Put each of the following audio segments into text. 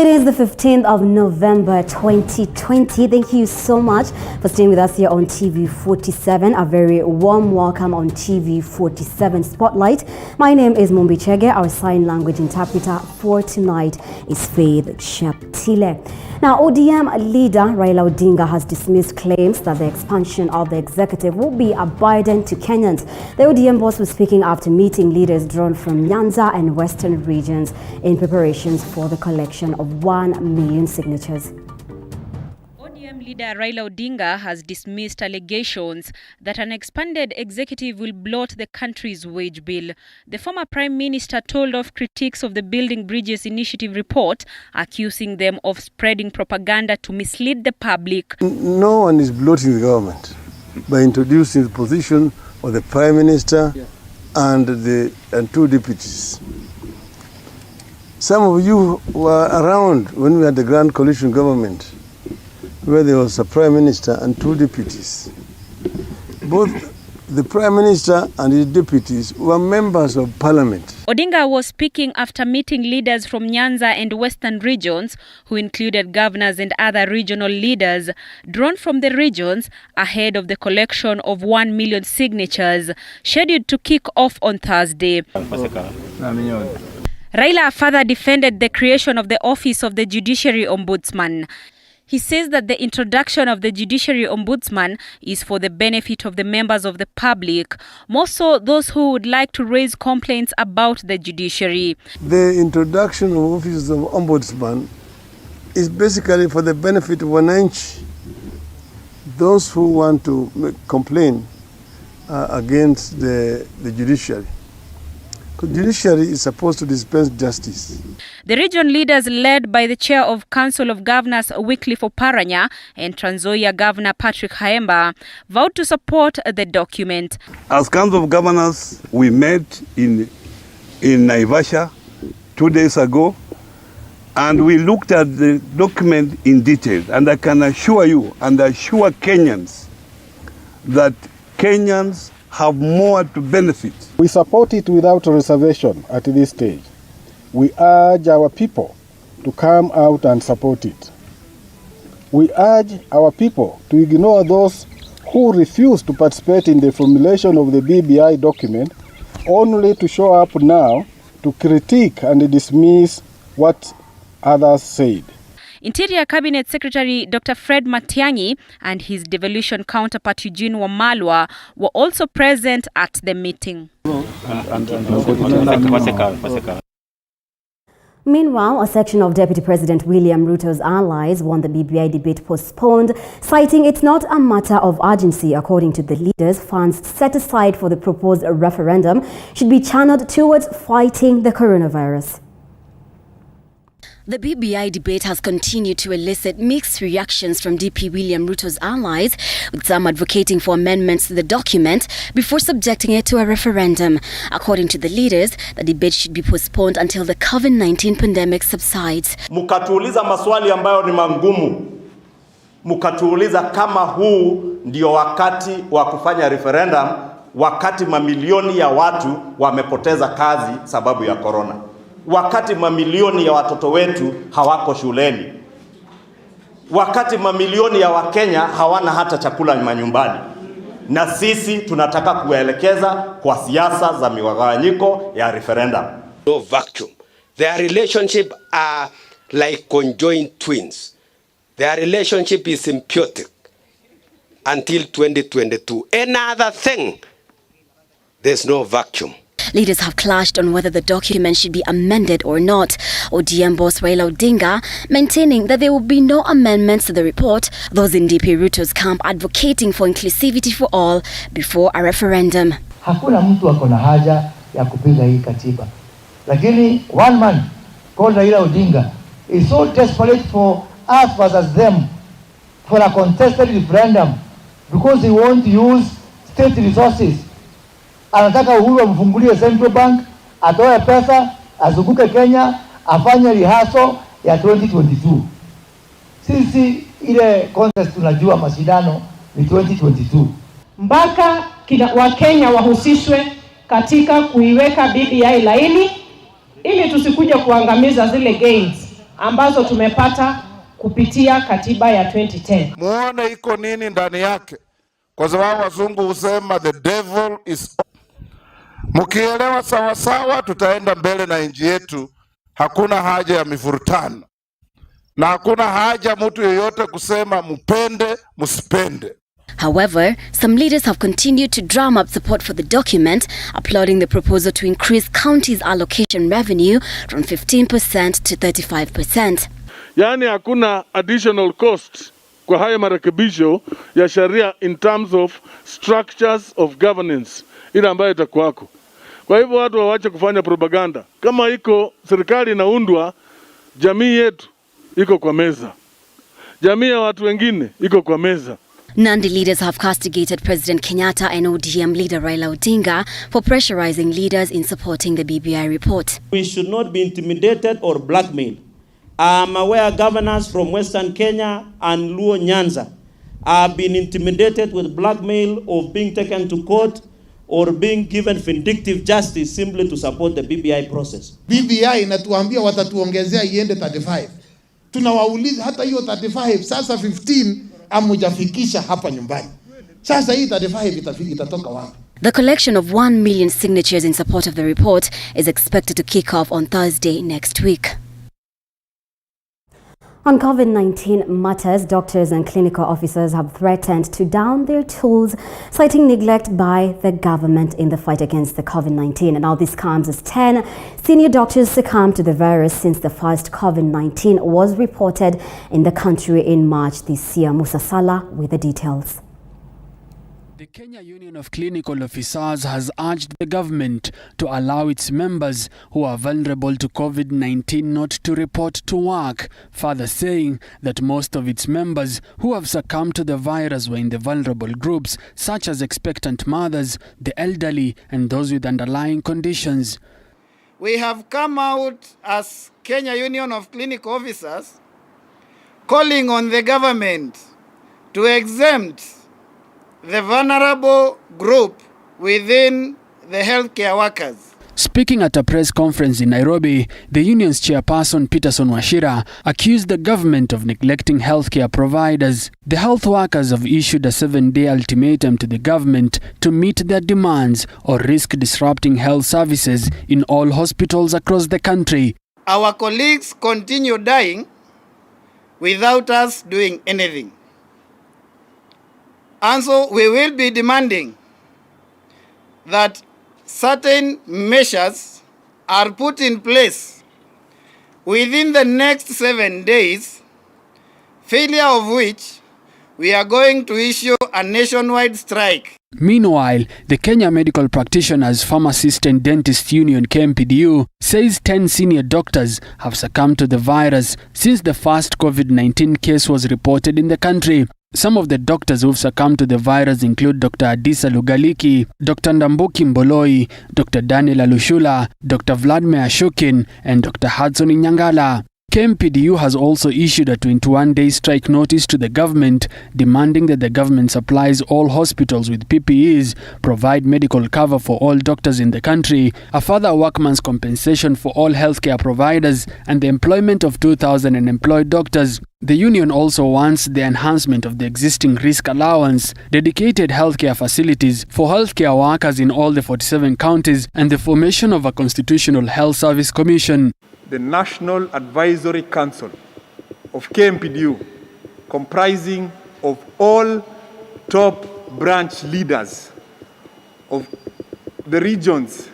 It is the 15th of November 2020. Thank you so much for staying with us here on TV47. A very warm welcome on TV47 Spotlight. My name is Mumbi Chege. Our sign language interpreter for tonight is Faith Cheptile. Now, ODM leader Raila Odinga has dismissed claims that the expansion of the executive will be a burden to Kenyans. The ODM boss was speaking after meeting leaders drawn from Nyanza and Western regions in preparations for the collection of 1 million signatures. ODM leader Raila Odinga has dismissed allegations that an expanded executive will bloat the country's wage bill. The former Prime Minister told of critiques of the Building Bridges Initiative report, accusing them of spreading propaganda to mislead the public. No one is bloating the government by introducing the position of the Prime Minister and two deputies. Some of you were around when we had the Grand Coalition government, where there was a Prime Minister and two deputies. Both the Prime Minister and his deputies were members of Parliament. Odinga was speaking after meeting leaders from Nyanza and Western regions, who included governors and other regional leaders drawn from the regions ahead of the collection of 1 million signatures, scheduled to kick off on Thursday. Raila further defended the creation of the Office of the Judiciary Ombudsman. He says that the introduction of the Judiciary Ombudsman is for the benefit of the members of the public, more so those who would like to raise complaints about the judiciary. The introduction of Office of Ombudsman is basically for the benefit of wananchi, those who want to complain against the judiciary. The judiciary is supposed to dispense justice. The region leaders, led by the chair of Council of Governors Wycliffe Oparanya and Trans Nzoia Governor Patrick Haemba, vowed to support the document. As Council of Governors, we met in Naivasha 2 days ago, and we looked at the document in detail. And I can assure you and assure Kenyans that Kenyans have more to benefit. We support it without reservation at this stage. We urge our people to come out and support it. We urge our people to ignore those who refuse to participate in the formulation of the BBI document, only to show up now to critique and dismiss what others said. Interior Cabinet Secretary Dr. Fred Matiang'i and his devolution counterpart Eugene Wamalwa were also present at the meeting. Meanwhile, a section of Deputy President William Ruto's allies want the BBI debate postponed, citing it's not a matter of urgency. According to the leaders, funds set aside for the proposed referendum should be channeled towards fighting the coronavirus. The BBI debate has continued to elicit mixed reactions from DP William Ruto's allies, with some advocating for amendments to the document before subjecting it to a referendum. According to the leaders, the debate should be postponed until the COVID-19 pandemic subsides. Mukatuuliza maswali ambayo ni mangumu. Mukatuuliza kama huu ndio wakati wa kufanya referendum, wakati mamilioni ya watu wamepoteza kazi sababu ya corona. Wakati mamilioni ya watoto wetu hawako shuleni. Wakati mamilioni ya Wakenya hawana hata chakula manyumbani. Na sisi tunataka kuelekeza kwa siasa za migawanyiko ya referendum. No vacuum. Their relationship are like conjoined twins. Their relationship is symbiotic until 2022. Another thing, there's no vacuum. Leaders have clashed on whether the document should be amended or not. ODM boss Raila Odinga maintaining that there will be no amendments to the report, those in DP Ruto's camp advocating for inclusivity for all before a referendum. Hakuna mtu akona haja ya kupinga hii katiba. Lakini one man called Raila Odinga is so desperate for us versus them for a contested referendum because he won't use state resources. Anataka Uhuru amfungulie Central Bank, atoe pesa, azunguke Kenya, afanye rehearsal ya 2022. Sisi ile contest tunajua mashindano ni 2022. Mpaka Wakenya wahusishwe katika kuiweka BBI laini ili tusikuja kuangamiza zile gains ambazo tumepata kupitia katiba ya 2010. Muone iko nini ndani yake, kwa sababu wazungu husema the devil is. Mkielewa sawa sawa, tutaenda mbele na nchi yetu. Hakuna haja ya mivurutano na hakuna haja mtu yeyote kusema mpende msipende. However, some leaders have continued to drum up support for the document, applauding the proposal to increase counties' allocation revenue from 15% to 35%. Yani hakuna additional cost kwa haya marekebisho ya sheria in terms of structures of governance ile ambayo itakuwako. Kwa hivyo watu waache kufanya propaganda. Kama iko serikali inaundwa, jamii yetu iko kwa meza. Jamii ya watu wengine iko kwa meza. Nandi leaders have castigated President Kenyatta and ODM leader Raila Odinga for pressurizing leaders in supporting the BBI report. We should not be intimidated or blackmailed. I'm aware governors from Western Kenya and Luo Nyanza have been intimidated with blackmail of being taken to court or being given vindictive justice simply to support the BBI process. BBI inatuambia watatuongezea iende 35. Tunawauliza hata hiyo 35 sasa 15 amujafikisha hapa nyumbani. Sasa hii 35 itatoka wapi? The collection of 1 million signatures in support of the report is expected to kick off on Thursday next week. On COVID-19 matters, doctors and clinical officers have threatened to down their tools, citing neglect by the government in the fight against the COVID-19. And now this comes as 10 senior doctors succumbed to the virus since the first COVID-19 was reported in the country in March this year. Musa Salah with the details. The Kenya Union of Clinical Officers has urged the government to allow its members who are vulnerable to COVID-19 not to report to work, further saying that most of its members who have succumbed to the virus were in the vulnerable groups such as expectant mothers, the elderly and those with underlying conditions. We have come out as Kenya Union of Clinical Officers calling on the government to exempt the vulnerable group within the healthcare workers. Speaking at a press conference in Nairobi, the union's chairperson Peterson Wachira accused the government of neglecting healthcare providers. The health workers have issued a 7-day ultimatum to the government to meet their demands or risk disrupting health services in all hospitals across the country. Our colleagues continue dying without us doing anything. And so we will be demanding that certain measures are put in place within the next 7 days, failure of which we are going to issue a nationwide strike. Meanwhile, the Kenya Medical Practitioners Pharmacist and Dentist Union KMPDU says 10 senior doctors have succumbed to the virus since the first COVID-19 case was reported in the country. Some of the doctors who've succumbed to the virus include Dr. Adisa Lugaliki, Dr. Ndambuki Mboloi, Dr. Daniel Alushula, Dr. Vladimir Ashukin, and Dr. Hudson Inyangala. KMPDU has also issued a 21-day strike notice to the government, demanding that the government supplies all hospitals with PPEs, provide medical cover for all doctors in the country, a further workman's compensation for all healthcare providers, and the employment of 2,000 unemployed doctors. The union also wants the enhancement of the existing risk allowance, dedicated healthcare facilities for healthcare workers in all the 47 counties, and the formation of a constitutional health service commission. The National Advisory Council of KMPDU, comprising of all top branch leaders of the regions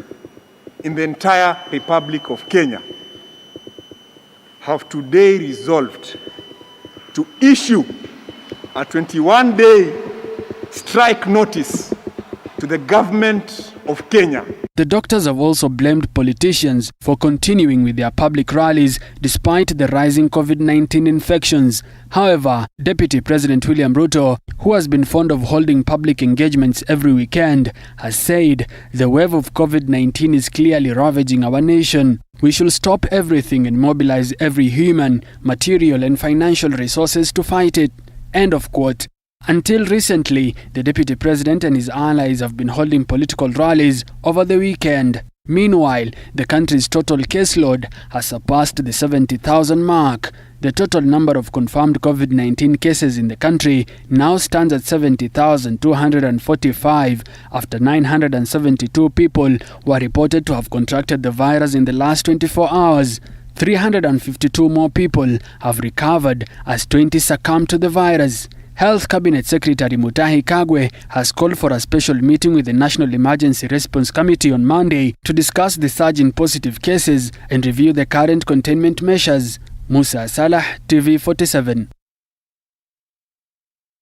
in the entire Republic of Kenya, have today resolved to issue a 21-day strike notice to the government of Kenya. The doctors have also blamed politicians for continuing with their public rallies despite the rising COVID-19 infections. However, Deputy President William Ruto, who has been fond of holding public engagements every weekend, has said the wave of COVID-19 is clearly ravaging our nation. We should stop everything and mobilize every human, material and financial resources to fight it. End of quote. Until recently, the Deputy President and his allies have been holding political rallies over the weekend. Meanwhile, the country's total caseload has surpassed the 70,000 mark. The total number of confirmed COVID-19 cases in the country now stands at 70,245 after 972 people were reported to have contracted the virus in the last 24 hours. 352 more people have recovered as 20 succumbed to the virus. Health Cabinet Secretary Mutahi Kagwe has called for a special meeting with the National Emergency Response Committee on Monday to discuss the surge in positive cases and review the current containment measures. Musa Salah, TV47.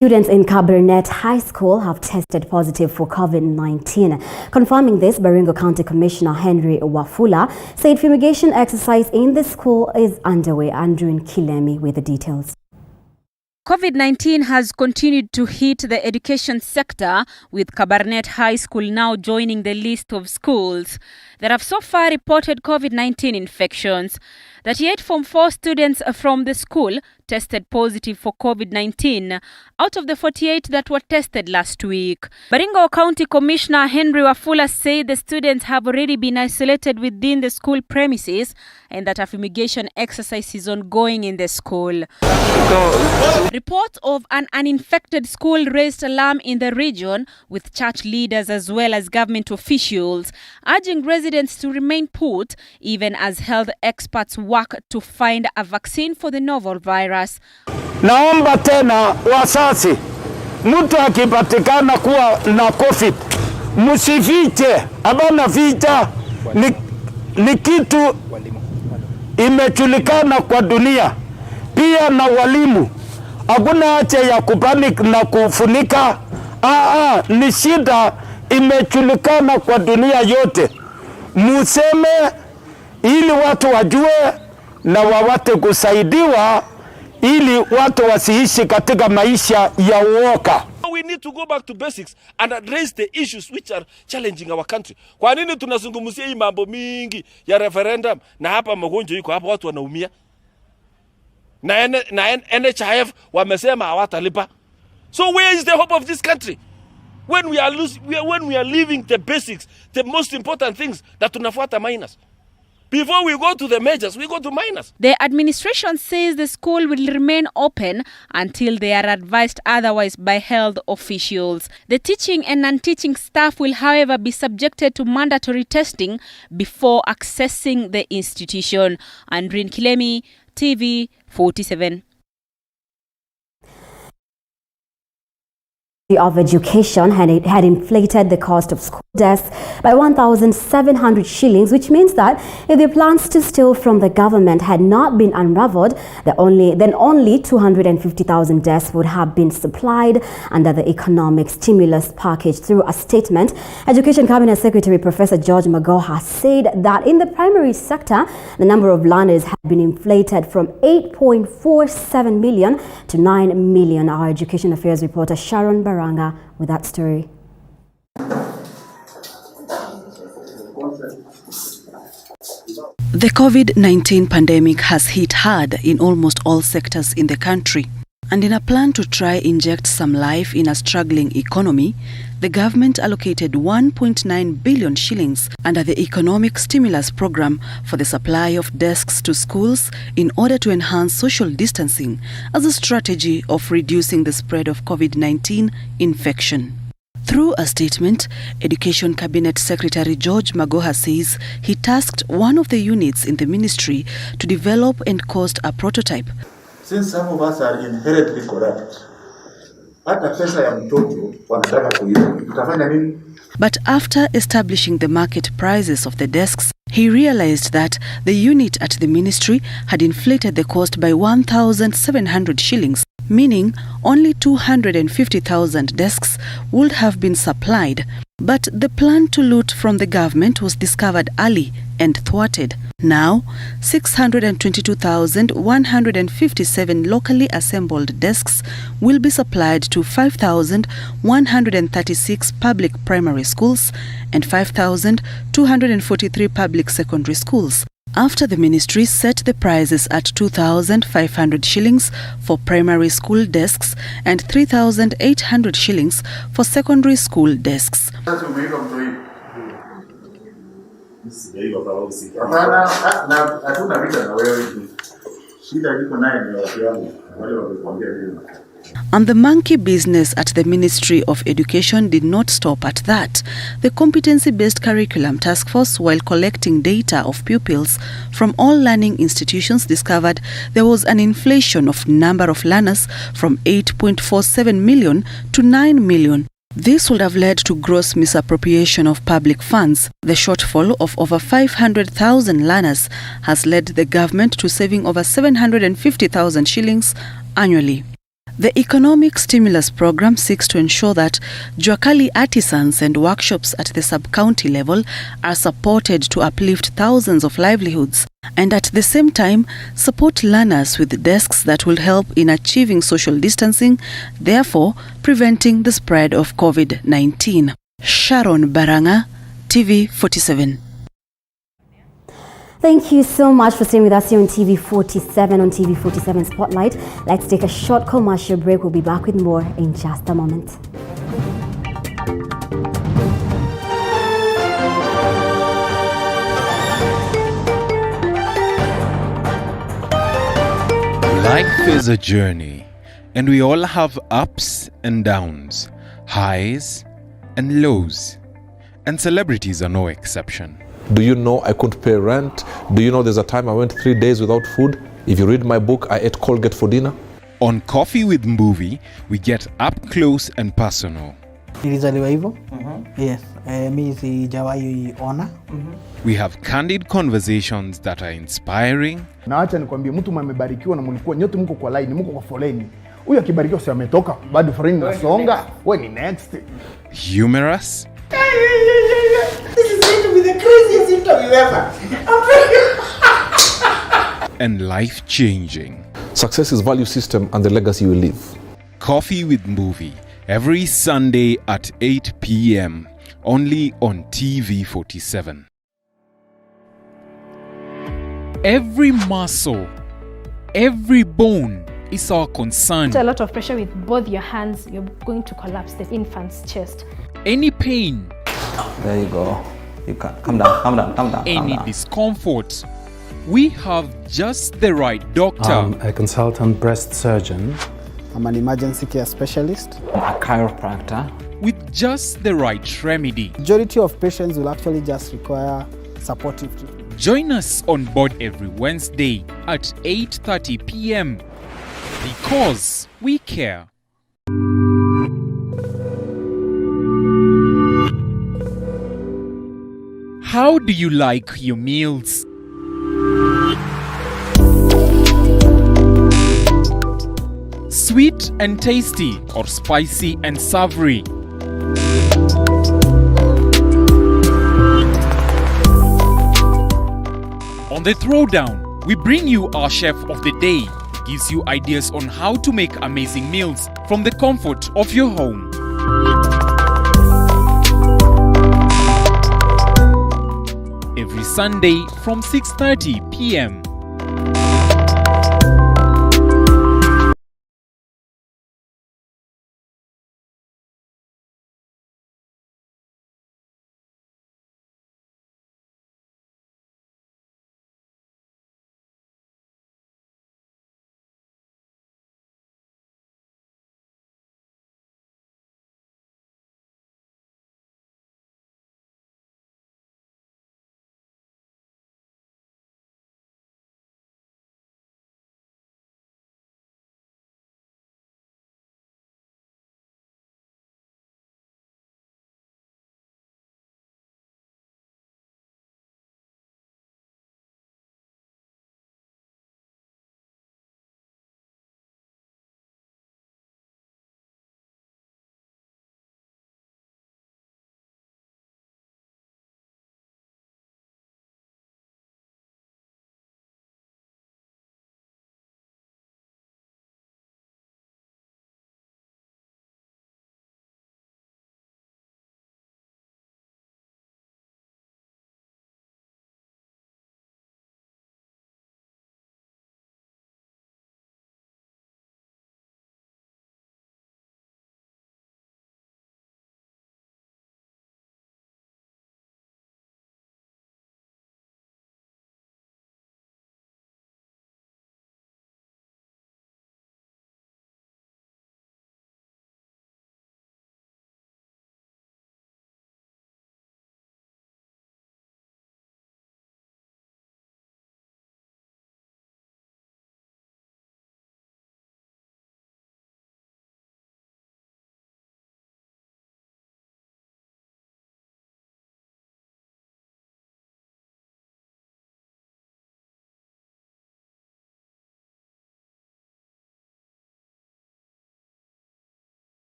Students in Cabernet High School have tested positive for COVID-19. Confirming this, Baringo County Commissioner Henry Wafula said fumigation exercise in the school is underway. Andrew Kilemi with the details. COVID-19 has continued to hit the education sector, with Cabernet High School now joining the list of schools that have so far reported COVID-19 infections. 38 Form 4 students from the school tested positive for COVID-19 out of the 48 that were tested last week. Baringo County Commissioner Henry Wafula said the students have already been isolated within the school premises and that a fumigation exercise is ongoing in the school. Reports of an uninfected school raised alarm in the region, with church leaders as well as government officials urging residents to remain put even as health experts work to find a vaccine for the novel virus. Naomba tena wasasi, mtu akipatikana kuwa na COVID, msifiche, abana ficha, ni kitu imejulikana kwa dunia. Pia na walimu, hakuna haja ya kupanic na kufunika. Ni shida imejulikana kwa dunia yote. Museme ili watu wajue na wawate kusaidiwa ili watu wasiishi katika maisha ya uoga. We need to go back to basics and address the issues which are challenging our country. Kwa nini tunazungumzia hii mambo mingi ya referendum na hapa magonjwa yuko hapa watu wanaumia? Na NHIF wamesema hawatalipa. So where is the hope of this country? When we are leaving the basics, the most important things that tunafuata minus. Before we go to the majors, we go to minors. The administration says the school will remain open until they are advised otherwise by health officials. The teaching and non-teaching staff will, however, be subjected to mandatory testing before accessing the institution. Andrin Kilemi, TV47. Of education had inflated the cost of school desks by 1,700 shillings, which means that if the plans to steal from the government had not been unraveled, then only 250,000 desks would have been supplied under the economic stimulus package. Through a statement, Education Cabinet Secretary Professor George Magoha said that in the primary sector, the number of learners had been inflated from 8.47 million to 9 million. Our Education Affairs reporter Sharon Baranga with that story. The COVID-19 pandemic has hit hard in almost all sectors in the country. And in a plan to try inject some life in a struggling economy, the government allocated 1.9 billion shillings under the economic stimulus program for the supply of desks to schools in order to enhance social distancing as a strategy of reducing the spread of COVID-19 infection. Through a statement, Education Cabinet Secretary George Magoha says he tasked one of the units in the ministry to develop and cost a prototype. Since some of us are inherently corrupt, hata pesa ya mtoto wanataka kuiba, tutafanya nini? But after establishing the market prices of the desks, he realized that the unit at the ministry had inflated the cost by 1,700 shillings, meaning only 250,000 desks would have been supplied. But the plan to loot from the government was discovered early and thwarted. Now, 622,157 locally assembled desks will be supplied to 5,136 public primary schools and 5,243 public secondary schools, after the ministry set the prices at 2,500 shillings for primary school desks and 3,800 shillings for secondary school desks. Hapana, hatuna vita na wewe. Shida liko naye ni watu wangu wale wamekwambia hivi. And the monkey business at the Ministry of Education did not stop at that. The competency-based curriculum task force, while collecting data of pupils from all learning institutions, discovered there was an inflation of number of learners from 8.47 million to 9 million. This would have led to gross misappropriation of public funds. The shortfall of over 500,000 learners has led the government to saving over 750,000 shillings annually. The economic stimulus program seeks to ensure that Juakali artisans and workshops at the sub-county level are supported to uplift thousands of livelihoods and at the same time support learners with desks that will help in achieving social distancing, therefore preventing the spread of COVID-19. Sharon Baranga, TV47. Thank you so much for staying with us here on TV47, on TV47 Spotlight. Let's take a short commercial break. We'll be back with more in just a moment. Life is a journey, and we all have ups and downs, highs and lows, and celebrities are no exception. Do you know I couldn't pay rent? Do you know there's a time I went 3 days without food? If you read my book, I ate Colgate for dinner. On Coffee with Movie, we get up close and personal. Nilizaliwa hivyo. Yes. Mimi sijawahi ona. We have candid conversations that are inspiring. Na acha nikwambie, mtu mmebarikiwa na mlikuwa nyote mko kwa line, mko kwa foleni. Huyu akibarikiwa si ametoka, bado foleni inasonga. Wewe ni next. Humorous. This is going to be the craziest interview ever. And life-changing. Success is value system and the legacy you leave. Coffee with Movie, every Sunday at 8 p.m. only on TV47. Every muscle, every bone is our concern. A lot of pressure with both your hands, you're going to collapse the infant's chest. Any pain. There you go. You can calm down, calm down, calm down. Any discomfort. We have just the right doctor. I'm a consultant breast surgeon. I'm an emergency care specialist. I'm a chiropractor. With just the right remedy. Majority of patients will actually just require supportive treatment. Join us on board every Wednesday at 8:30 p.m. because we care. How do you like your meals? Sweet and tasty or spicy and savory? On the Throwdown, we bring you our chef of the day. Gives you ideas on how to make amazing meals from the comfort of your home. Every Sunday from 6:30 p.m.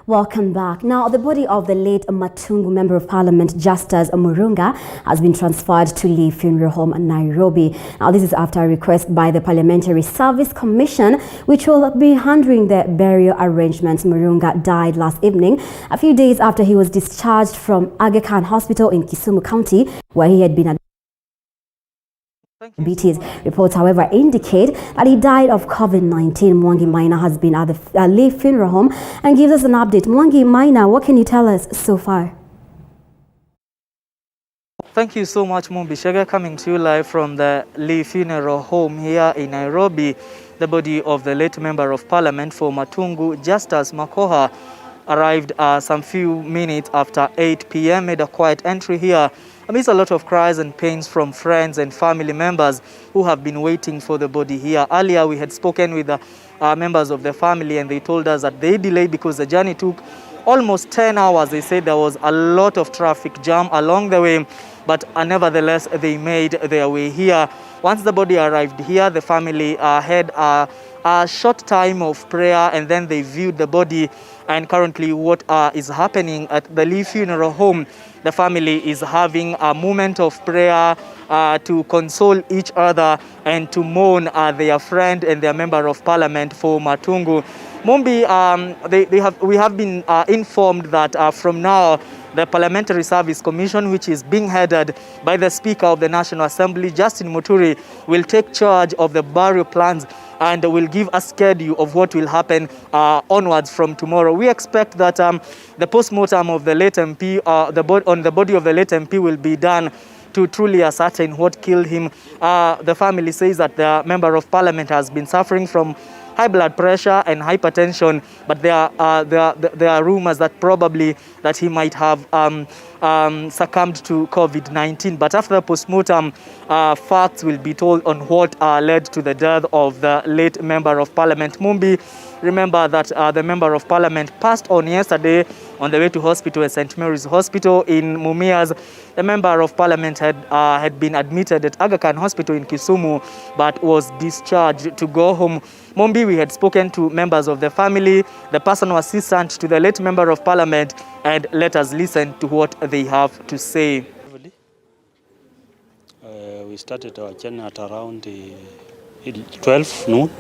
Welcome back. Now, the body of the late Matungu Member of Parliament, Justus Murunga, has been transferred to Lee Funeral Home in Nairobi. Now, this is after a request by the Parliamentary Service Commission, which will be handling the burial arrangements. Murunga died last evening, a few days after he was discharged from Aga Khan Hospital in Kisumu County, where he had been BT's reports, however, indicate that he died of COVID-19. Mwangi Maina has been at the Lee Funeral Home and gives us an update. Mwangi Maina, what can you tell us so far? Thank you so much, Mumbishega, coming to you live from the Lee Funeral Home here in Nairobi. The body of the late Member of Parliament for Matungu, Justus Makoha, arrived some few minutes after 8 p.m., made a quiet entry here amidst a lot of cries and pains from friends and family members who have been waiting for the body here. Earlier, we had spoken with the members of the family, and they told us that they delayed because the journey took almost 10 hours. They said there was a lot of traffic jam along the way, but nevertheless, they made their way here. Once the body arrived here, the family had a short time of prayer, and then they viewed the body. And currently, what is happening at the Lee Funeral Home, the family is having a moment of prayer to console each other and to mourn their friend and their Member of Parliament for Matungu. Mumbi, we have been informed that from now, the Parliamentary Service Commission, which is being headed by the Speaker of the National Assembly, Justin Muturi, will take charge of the burial plans and will give a schedule of what will happen onwards from tomorrow. We expect that the post-mortem of the late MP, on the body of the late MP, will be done to truly ascertain what killed him. The family says that the Member of Parliament has been suffering from high blood pressure and hypertension, but there are rumors that probably that he might have succumbed to COVID-19. But after the postmortem, facts will be told on what led to the death of the late Member of Parliament. Mumbi, remember that the Member of Parliament passed on yesterday on the way to hospital at St. Mary's Hospital in Mumias. The Member of Parliament had been admitted at Aga Khan Hospital in Kisumu, but was discharged to go home. Mumbi, we had spoken to members of the family, the personal assistant to the late Member of Parliament, and let us listen to what they have to say. We started our journey at around 12 noon.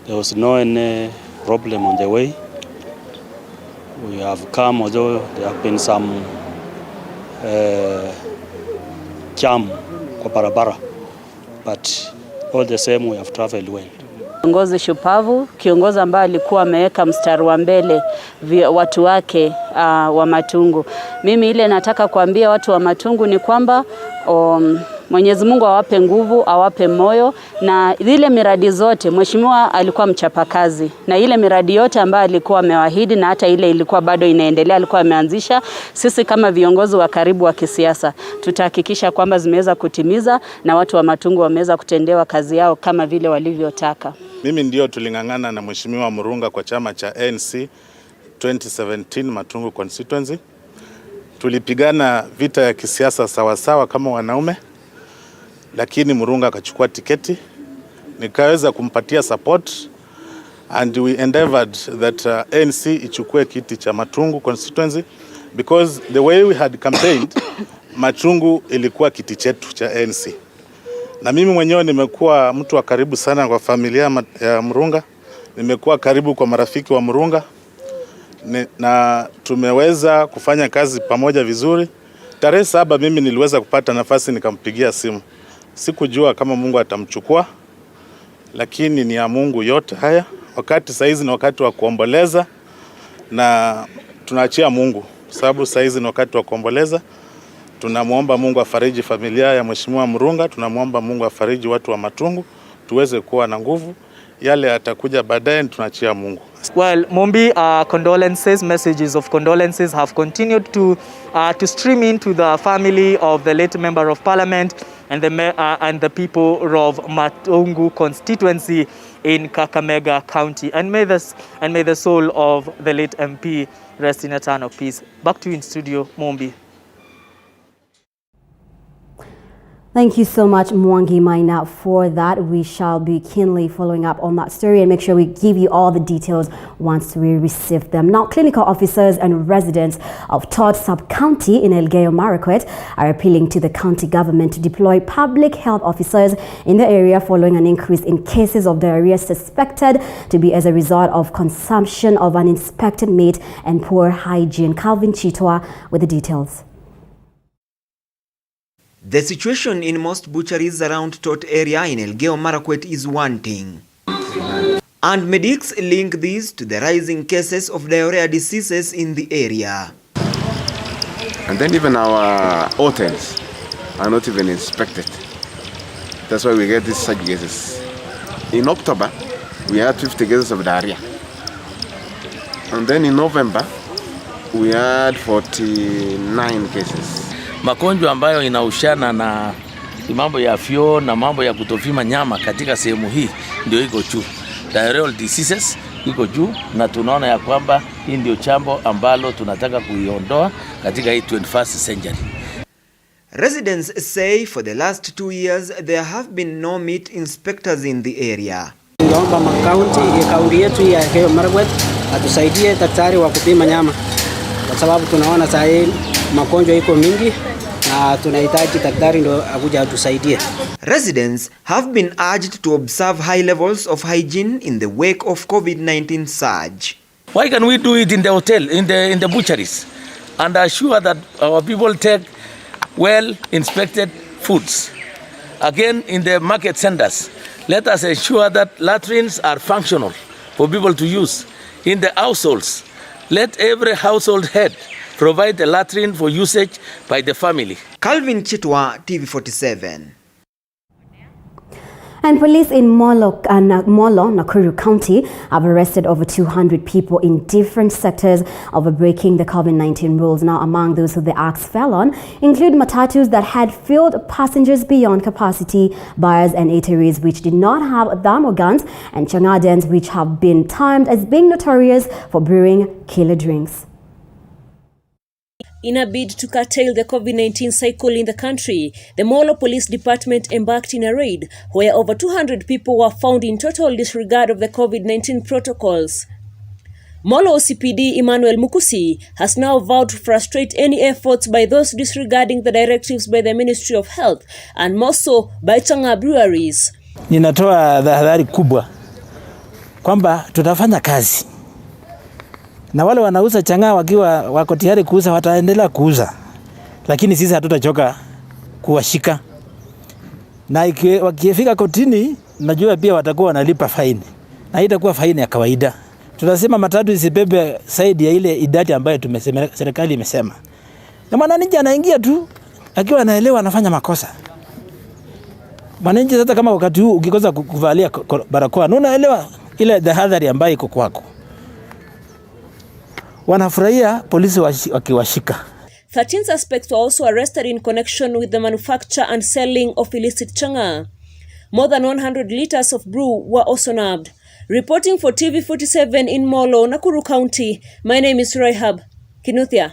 There was no any problem on the way. We have come, although there have been some jam kwa barabara, but all the same we have traveled well. Kiongozi shupavu, kiongozi ambaye alikuwa ameweka mstari wa mbele watu wake wa Matungu. Mimi ile nataka kuambia watu wa Matungu ni kwamba Mwenyezi Mungu awape nguvu, awape moyo, na ile miradi zote mheshimiwa alikuwa mchapakazi, na ile miradi yote ambayo alikuwa amewaahidi na hata ile ilikuwa bado inaendelea alikuwa ameanzisha, sisi kama viongozi wa karibu wa kisiasa tutahakikisha kwamba zimeweza kutimiza na watu wa Matungu wameweza kutendewa kazi yao kama vile walivyotaka. Mimi ndio tulingangana na mheshimiwa Murunga kwa chama cha ANC 2017 Matungu constituency. Tulipigana vita ya kisiasa sawasawa kama wanaume, lakini Murunga akachukua tiketi, nikaweza kumpatia support, and we endeavored that ANC ichukue kiti cha Matungu constituency, because the way we had campaigned, Matungu ilikuwa kiti chetu cha ANC. Na mimi mwenyewe nimekuwa mtu wa karibu sana kwa familia ya Murunga, nimekuwa karibu kwa marafiki wa Murunga, na tumeweza kufanya kazi pamoja vizuri. Tarehe 7 mimi niliweza kupata nafasi nikampigia simu. Sikujua kama Mungu atamchukua, lakini ni ya Mungu yote haya. Wakati saizi ni wakati wa kuomboleza, na tunaachia Mungu, sababu saizi ni wakati wa kuomboleza. Tunamuomba Mungu afariji familia ya mheshimiwa Murunga, tunamuomba Mungu afariji watu wa Matungu, tuweze kuwa na nguvu. Yale atakuja baadaye tunaachia Mungu. Well, Mumbi, messages of condolences have continued to stream into the family of the late Member of Parliament and the people of Matungu constituency in Kakamega County. And may the soul of the late MP rest in eternal peace. Back to you in studio, Mumbi. Thank you so much, Mwangi Maina, for that. We shall be keenly following up on that story and make sure we give you all the details once we receive them. Now, clinical officers and residents of Todd Sub-County in Elgeyo Marakwet are appealing to the county government to deploy public health officers in the area following an increase in cases of diarrhea suspected to be as a result of consumption of uninspected meat and poor hygiene. Calvin Chitwa with the details. The situation in most butcheries around Tot area in Elgeyo Marakwet is one thing. And medics link this to the rising cases of diarrhea diseases in the area. And then even our hotels are not even inspected. That's why we get these such cases. In October, we had 50 cases of diarrhea. And then in November, we had 49 cases. Magonjwa ambayo inahusiana na mambo ya vyoo na mambo ya kutofima nyama katika sehemu hii ndio iko juu. Diarrheal diseases iko juu na tunaona ya kwamba hii ndio jambo ambalo tunataka kuiondoa katika hii 21st century. Residents say for the last 2 years there have been no meat inspectors in the area. Naomba kaunti yetu ya Elgeyo Marakwet atusaidie daktari wa kupima nyama. Kwa sababu tunaona saa hii magonjwa iko mingi na tunahitaji daktari ndo akuja atusaidie. Residents have been urged to observe high levels of hygiene in the wake of COVID-19 surge. Why can we do it in the hotel, in the butcheries, and assure that our people take well inspected foods? Again, in the market centers, let us ensure that latrines are functional for people to use. In the households, let every household head provide a latrine for usage by the family. Calvin Chitwa, TV47. And police in Molo, Nakuru County have arrested over 200 people in different sectors over breaking the COVID-19 rules. Now, among those who the acts fell on include matatus that had filled passengers beyond capacity, bars and eateries which did not have thermogans, and changadens which have been termed as being notorious for brewing killer drinks. In a bid to curtail the COVID-19 cycle in the country, the Molo Police Department embarked in a raid where over 200 people were found in total disregard of the COVID-19 protocols. Molo CPD Emmanuel Mukusi has now vowed to frustrate any efforts by those disregarding the directives by the Ministry of Health and more so by Changa breweries. Ninatoa tahadhari kubwa kwamba tutafanya kazi. Na wale wanauza chang'aa wakiwa wako tayari kuuza wataendelea kuuza. Lakini sisi hatutachoka kuwashika. Na wakifika kotini najua pia watakuwa wanalipa faini. Na itakuwa faini ya kawaida. Tunasema matatu isibebe saidi ya ile idadi ambayo serikali imesema. Na mwananchi anaingia tu akiwa anaelewa anafanya makosa. Mwananchi sasa kama wakati huu ukikosa kuvalia barakoa, unaelewa ile tahadhari ambayo iko kwako. Wanafurahia polisi wakiwashika. 13 suspects were also arrested in connection with the manufacture and selling of illicit changa. More than 100 liters of brew were also nabbed. Reporting for TV47 in Molo, Nakuru County, my name is Rahab Kinuthia.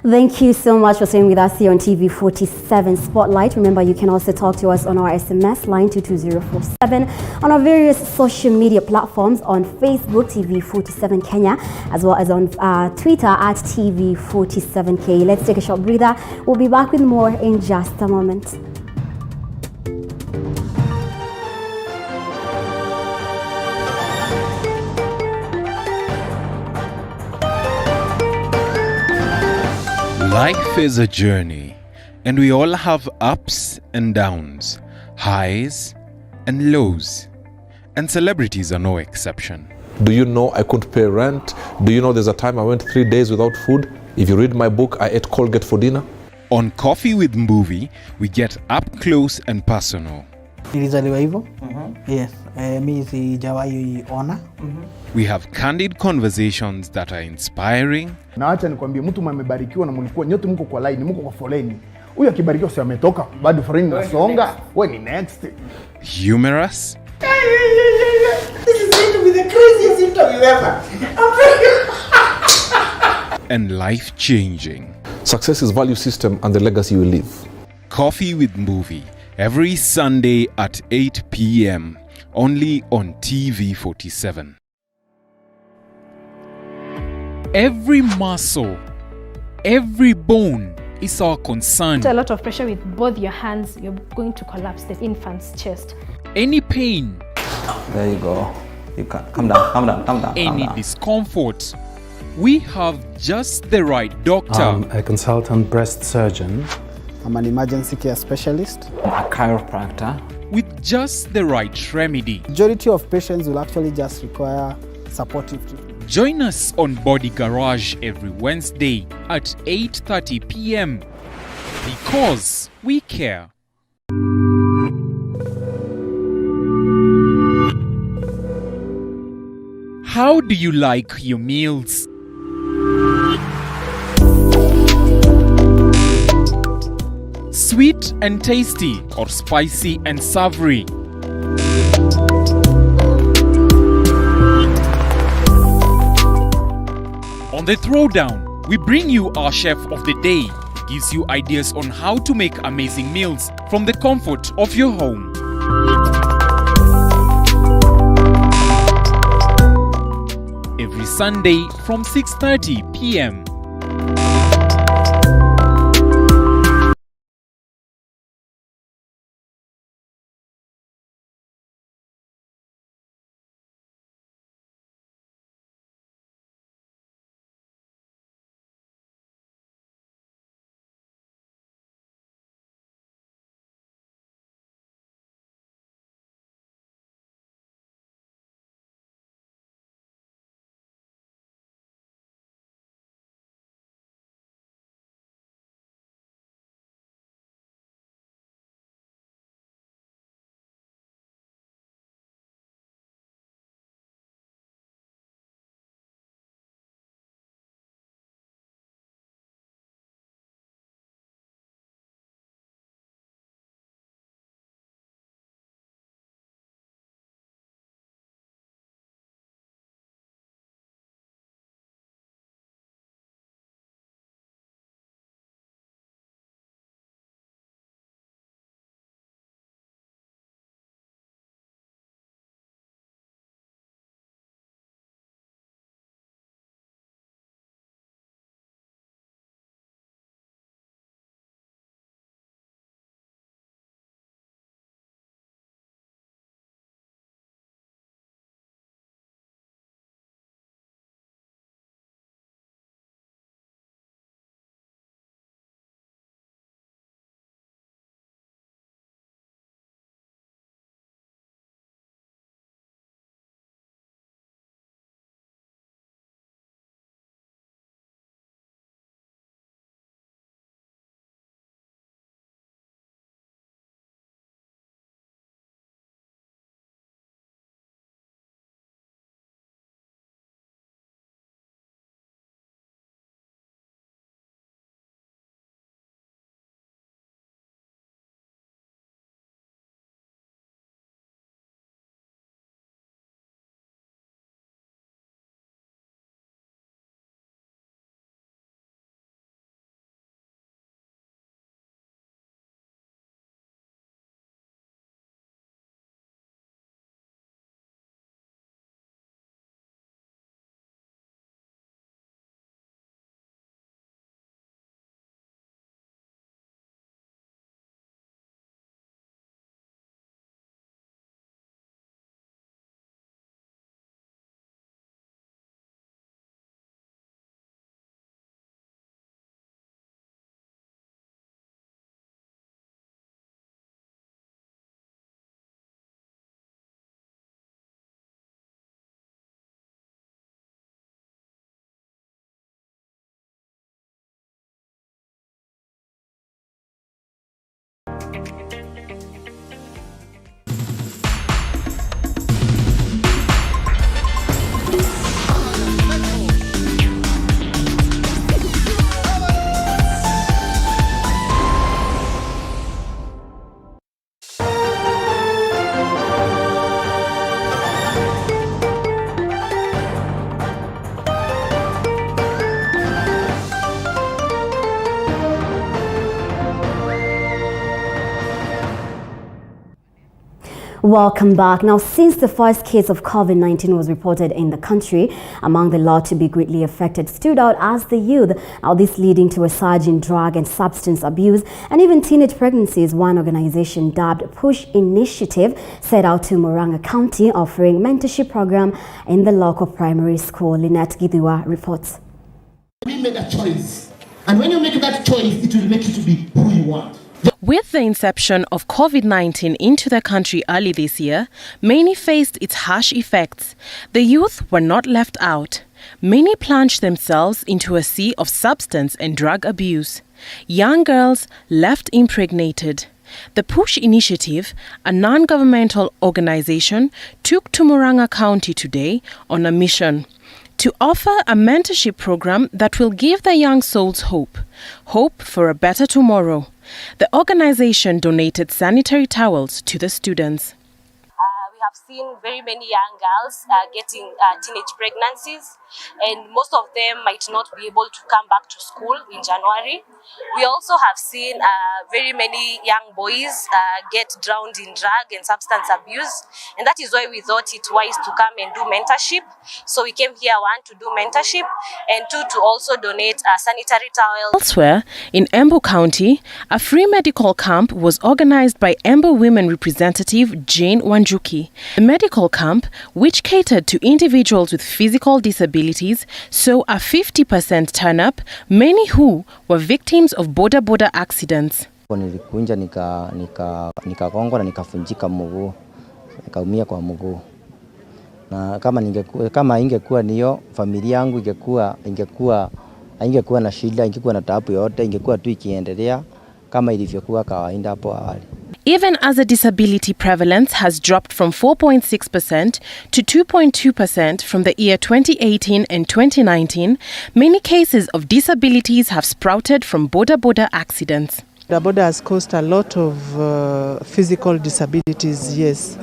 Thank you so much for staying with us here on TV47 Spotlight. Remember, you can also talk to us on our SMS line 22047, on our various social media platforms on Facebook, TV47 Kenya, as well as on Twitter at TV47K. Let's take a short breather. We'll be back with more in just a moment. Life is a journey, and we all have ups and downs, highs and lows, and celebrities are no exception. Do you know I couldn't pay rent? Do you know there's a time I went 3 days without food? If you read my book, I ate Colgate for dinner. On Coffee with Movie, we get up close and personal. Nilizaliwa hivyo. Yes, mimi sijawahi ona. We have candid conversations that are inspiring. Na acha nikwambie, mtu mmebarikiwa na mlikuwa nyote mko kwa line, mko kwa foleni. Huyu akibarikiwa sio ametoka, bado foleni inasonga. Wewe ni next. Humorous. This is going to be the craziest interview ever. And life-changing. Success is value system and the legacy you leave. Coffee with Movie, every Sunday at 8 p.m. only on TV47. Every muscle, every bone is our concern. A lot of pressure with both your hands, you're going to collapse the infant's chest. Any pain, There you go. You can come down, come down, come down. Calm any down. discomfort, we have just the right doctor. I'm a consultant breast surgeon. I'm an emergency care specialist. I'm a chiropractor. With just the right remedy. Majority of patients will actually just require supportive treatment. Join us on Body Garage every Wednesday at 8:30 p.m. because we care. How do you like your meals? Sweet and tasty or spicy and savory? On the Throwdown, we bring you our chef of the day. He gives you ideas on how to make amazing meals from the comfort of your home. Every Sunday from 6:30 p.m. Welcome back. Now, since the first case of COVID-19 was reported in the country, among the lot to be greatly affected stood out as the youth. Now, this leading to a surge in drug and substance abuse and even teenage pregnancies. One organization dubbed Push Initiative set out to Murang'a County, offering mentorship program in the local primary school. Lynette Gidua reports. We made a choice, and when you make that choice, it will make you to be who you want. With the inception of COVID-19 into the country early this year, many faced its harsh effects. The youth were not left out. Many plunged themselves into a sea of substance and drug abuse. Young girls left impregnated. The Push Initiative, a non-governmental organization, took to Murang'a County today on a mission to offer a mentorship program that will give the young souls hope for a better tomorrow. The organization donated sanitary towels to the students. We have seen very many young girls getting teenage pregnancies, and most of them might not be able to come back to school in January. We also have seen very many young boys get drowned in drug and substance abuse, and that is why we thought it wise to come and do mentorship. So we came here, one, to do mentorship, and two, to also donate sanitary towels. Elsewhere, in Embu County, a free medical camp was organized by Embu Women Representative Jane Wanjuki. The medical camp, which catered to individuals with physical disabilities, saw a 50% turn-up, many who were victims of border accidents. Nilikunja nikagongwa na nikafunjika mguu, nikaumia kwa mguu. Na kama ingekuwa niyo familia yangu ingekuwa na shida, ingekuwa na taabu yote, ingekuwa tu ikiendelea kama ilivyokuwa kawaida hapo awali. Even as the disability prevalence has dropped from 4.6% to 2.2% from the year 2018 and 2019, many cases of disabilities have sprouted from border accidents. The border has caused a lot of physical disabilities, yes.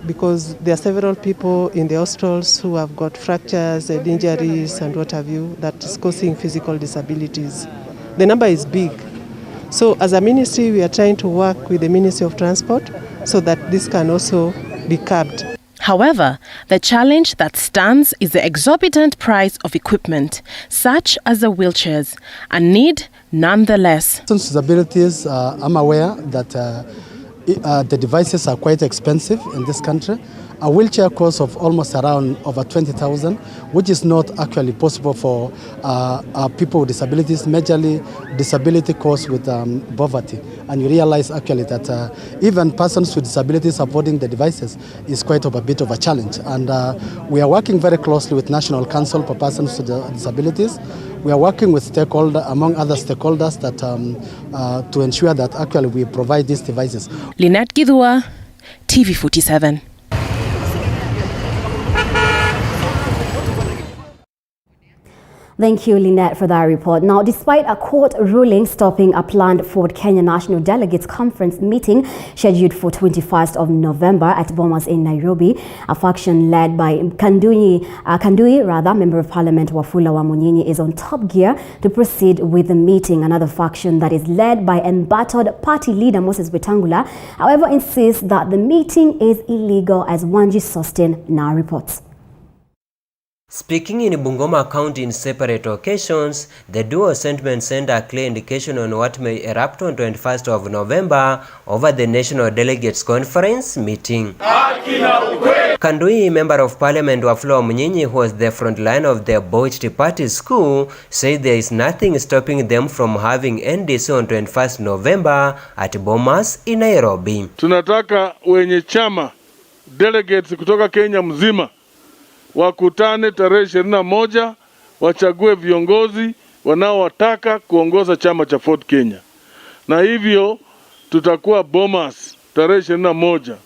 Because there are several people in the hospitals who have got fractures and injuries and what have you that is causing physical disabilities. The number is big. So as a ministry, we are trying to work with the Ministry of Transport so that this can also be curbed. However, the challenge that stands is the exorbitant price of equipment, such as the wheelchairs, a need nonetheless. Disabilities, I'm aware that the devices are quite expensive in this country. A wheelchair cost of almost around over 20,000, which is not actually possible for people with disabilities, majorly disability caused with poverty. And you realize actually that even persons with disabilities affording the devices is quite a bit of a challenge. And we are working very closely with National Council for Persons with Disabilities. We are working with stakeholders, among other stakeholders, that to ensure that actually we provide these devices. Lynette Gidua, TV47. Thank you, Lynette, for that report. Now, despite a court ruling stopping a planned Ford Kenya National Delegates Conference meeting scheduled for 21st of November at Bomas in Nairobi, a faction led by Kandui, Member of Parliament Wafula Wamunyinyi, is on top gear to proceed with the meeting. Another faction that is led by embattled party leader Moses Wetangula, however, insists that the meeting is illegal, as Wanji Sostin now reports. Speaking in Bungoma County in separate occasions, the duo sentiment sent a clear indication on what may erupt on 21st of November over the National Delegates Conference meeting. Kandui Member of Parliament Wafula Wamunyinyi, who was the front line of the Bocht Party school, said there is nothing stopping them from having NDC on 21st November at Bomas in Nairobi. Tunataka wenye chama delegates kutoka Kenya mzima wakutane tarehe 21, wachague viongozi wanaowataka kuongoza chama cha Ford Kenya. Na hivyo tutakuwa Bomas tarehe 21.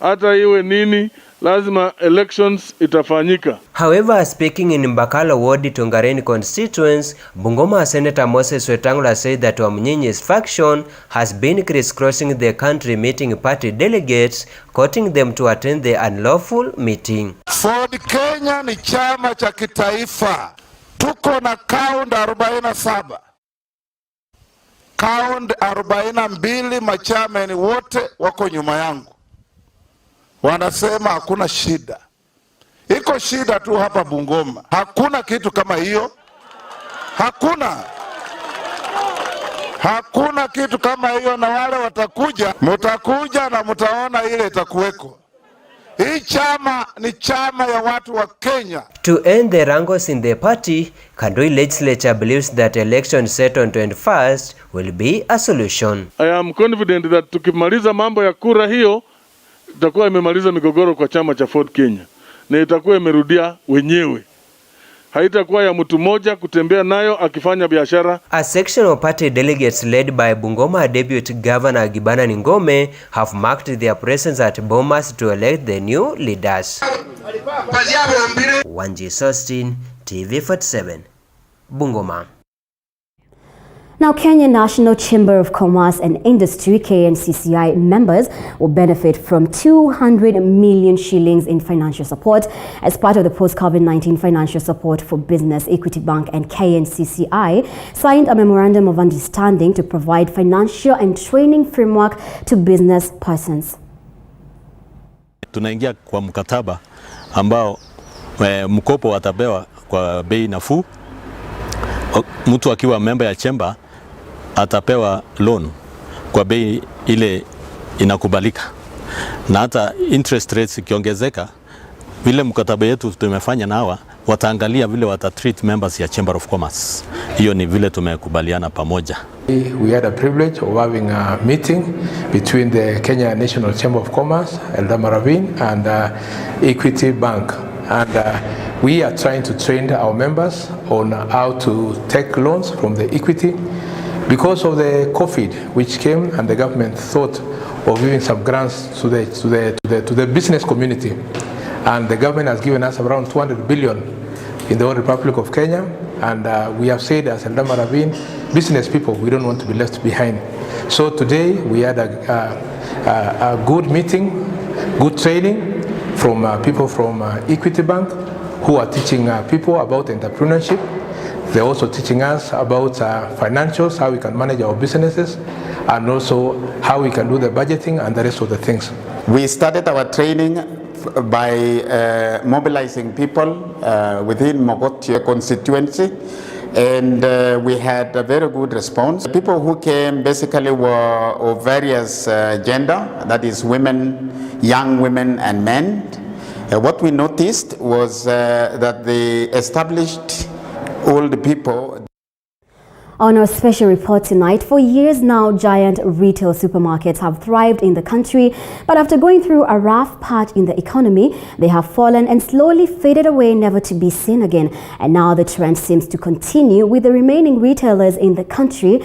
Hata iwe nini, lazima elections itafanyika. However, speaking in Mbakalo Ward Tongareni constituents, Bungoma Senator Moses Wetangula said that Wamunyinyi's faction has been crisscrossing the country meeting party delegates, courting them to attend the unlawful meeting. Ford Kenya ni chama cha kitaifa. Tuko na kaunti 47. Kaunti 42 machameni wote wako nyuma yangu. wanasema hakuna shida. Iko shida tu hapa Bungoma. Hakuna kitu kama hiyo. Hakuna kitu kama hiyo, na wale mutakuja na mutaona ile itakuweko. Hii chama ni chama ya watu wa Kenya. To end the wrangles in the party, Kandoi legislature believes that election set on 21st will be a solution. I am confident that tukimaliza mambo ya kura hiyo, itakuwa imemaliza migogoro kwa chama cha Ford Kenya. Na itakuwa imerudia wenyewe. Haitakuwa ya mtu mmoja kutembea nayo akifanya biashara. A section of party delegates led by Bungoma Deputy Governor Gibana Ngome have marked their presence at Bomas to elect the new leaders. Wanji Sostin, TV47, Bungoma. Now, Kenya National Chamber of Commerce and Industry, KNCCI members will benefit from 200 million shillings in financial support as part of the post-COVID-19 financial support for business. Equity Bank and KNCCI signed a memorandum of understanding to provide financial and training framework to business persons. Tunaingia kwa mkataba ambao mkopo watapewa kwa bei nafuu. Mtu akiwa member ya chamber atapewa loan kwa bei ile inakubalika, na hata interest rates ikiongezeka, vile mkataba yetu tumefanya na hawa wataangalia vile watatreat members ya Chamber of Commerce. Hiyo ni vile tumekubaliana pamoja. We had a privilege of having a meeting between the Kenya National Chamber of Commerce, Eldama Ravine, and Equity Bank, and we are trying to train our members on how to take loans from the equity. Because of the COVID which came, and the government thought of giving some grants to the business community, and the government has given us around 200 billion in the whole Republic of Kenya, and we have said as Eldama Ravine, business people, we don't want to be left behind. So today we had a good meeting, good training from people from Equity Bank, who are teaching people about entrepreneurship. They're also teaching us about financials, how we can manage our businesses, and also how we can do the budgeting and the rest of the things. We started our training by mobilizing people within Mogotio constituency, and we had a very good response. The people who came basically were of various gender, that is women, young women and men. What we noticed was that the established old people. On our special report tonight, for years now, giant retail supermarkets have thrived in the country, but after going through a rough patch in the economy, they have fallen and slowly faded away, never to be seen again. And now the trend seems to continue, with the remaining retailers in the country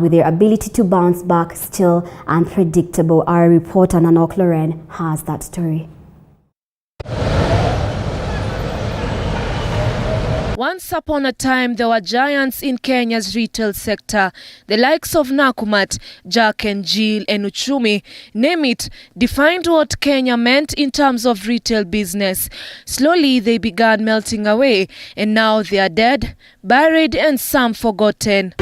with their ability to bounce back still unpredictable. Our reporter Nanok Loren has that story. Once upon a time, there were giants in Kenya's retail sector. The likes of Nakumatt, Jack and Jill, and Uchumi, name it, defined what Kenya meant in terms of retail business. Slowly, they began melting away, and now they are dead, buried, and some forgotten.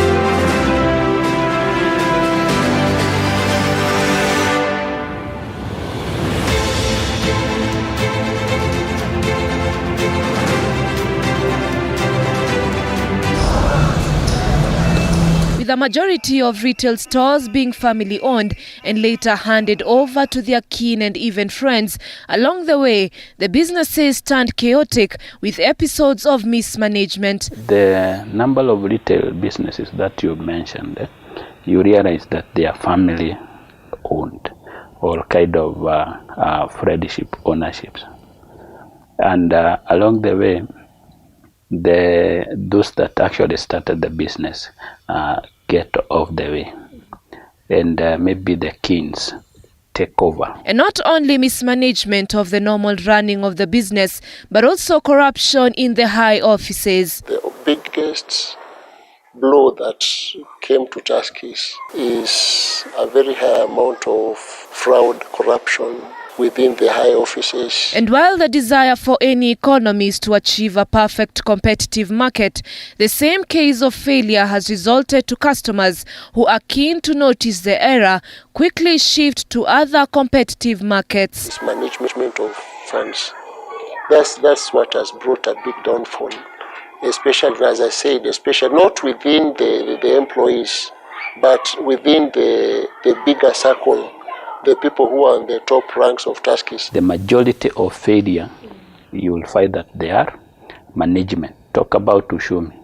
With the majority of retail stores being family-owned and later handed over to their kin and even friends, along the way, the businesses turned chaotic with episodes of mismanagement. The number of retail businesses that you mentioned, you realize that they are family-owned or kind of friendship ownerships. And along the way, those that actually started the business get off the way, and maybe the kins take over. And not only mismanagement of the normal running of the business, but also corruption in the high offices. The biggest blow that came to task is a very high amount of fraud, corruption within the high offices. And while the desire for any economy is to achieve a perfect competitive market, the same case of failure has resulted to customers who are keen to notice the error quickly shift to other competitive markets. It's management of funds. That's what has brought a big downfall, especially, as I said, especially not within the employees, but within the bigger circle, the people who are in the top ranks of taskis. The majority of failure, you will find that they are management. Talk about Ushumi.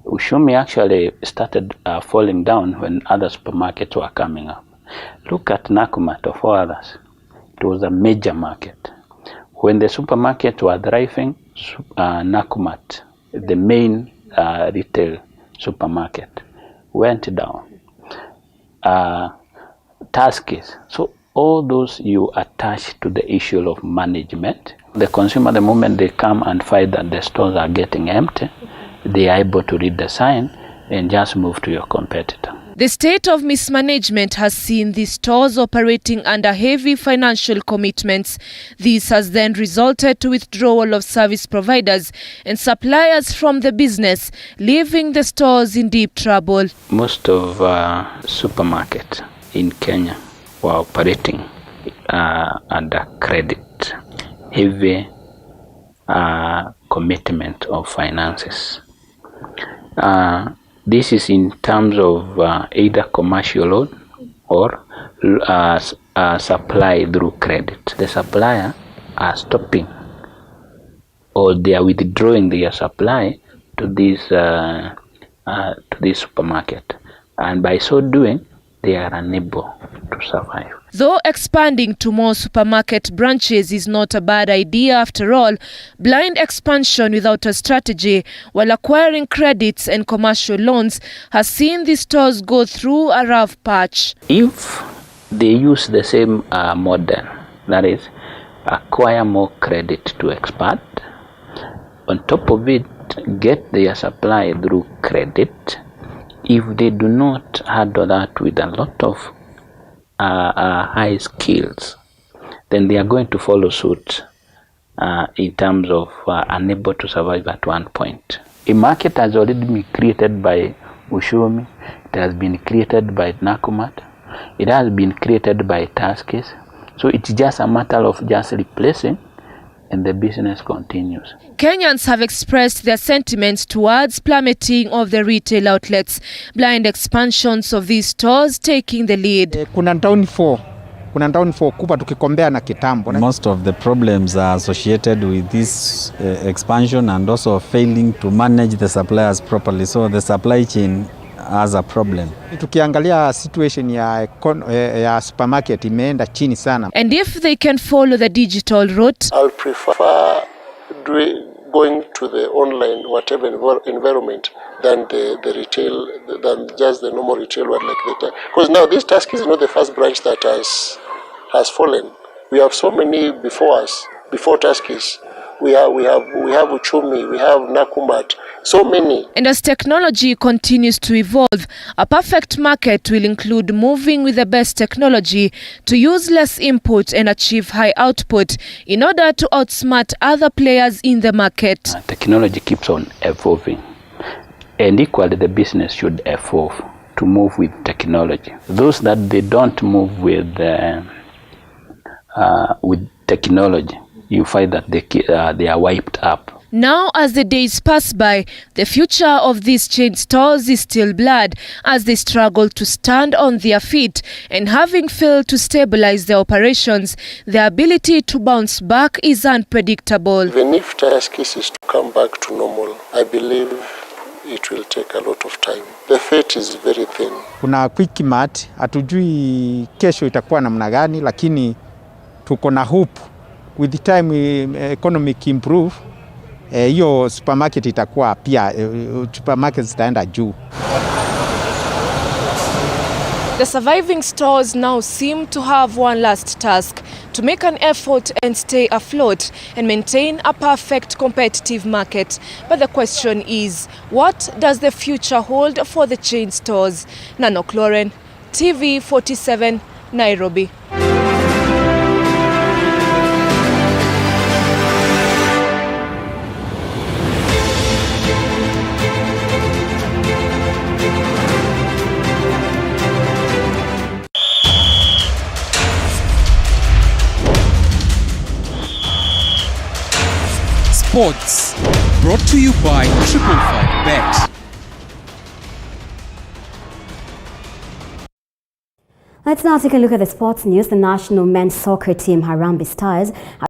Ushumi actually started falling down when other supermarkets were coming up. Look at Nakumatt of all others. It was a major market. When the supermarket was thriving, Nakumatt, the main retail supermarket, went down. Taskis. So all those you attach to the issue of management. The consumer, the moment they come and find that the stores are getting empty, they are able to read the sign and just move to your competitor. The state of mismanagement has seen these stores operating under heavy financial commitments. This has then resulted to withdrawal of service providers and suppliers from the business, leaving the stores in deep trouble. Most of supermarkets in Kenya were operating under credit, heavy commitment of finances. This is in terms of either commercial loan or supply through credit. The supplier are stopping or they are withdrawing their supply to this supermarket, and by so doing, they are unable to survive. Though expanding to more supermarket branches is not a bad idea after all, blind expansion without a strategy while acquiring credits and commercial loans has seen these stores go through a rough patch. If they use the same model, that is, acquire more credit to expand, on top of it, get their supply through credit. If they do not handle that with a lot of high skills, then they are going to follow suit in terms of unable to survive at one point. A market has already been created by Ushumi, it has been created by Nakumatt, it has been created by Taskis, so it's just a matter of just replacing and the business continues. Kenyans have expressed their sentiments towards plummeting of the retail outlets, blind expansions of these stores taking the lead. Kuna downfall kubwa tukikombea na kitambo. Most of the problems are associated with this expansion and also failing to manage the suppliers properly. So the supply chain has a problem. Tukiangalia situation ya supermarket imeenda chini sana. And if they can follow the digital route, I'll prefer going to the online whatever environment than the retail, than just the normal retail one like that. Because now this task is not the first branch that has fallen. We have so many before us, before Taskis. We have Uchumi, we have Nakumatt, so many. And as technology continues to evolve, a perfect market will include moving with the best technology to use less input and achieve high output in order to outsmart other players in the market. Technology keeps on evolving, and equally the business should evolve to move with technology. Those that they don't move with technology, you find that they are wiped up. Now, as the days pass by, the future of these chain stores is still blurred as they struggle to stand on their feet, and having failed to stabilize their operations, their ability to bounce back is unpredictable. Even if Taskis is to come back to normal, I believe it will take a lot of time. The fate is very thin. Kuna quick mart, hatujui kesho itakuwa namna gani, lakini tuko na hope. With the time economic improve, hiyo supermarket itakuwa pia, supermarkets zitaenda juu. The surviving stores now seem to have one last task: to make an effort and stay afloat and maintain a perfect competitive market. But the question is, what does the future hold for the chain stores? Nanok Lauren, TV47, Nairobi. Sports, brought to you by 555bet. Let's now take a look at the sports news. The national men's soccer team Harambee Stars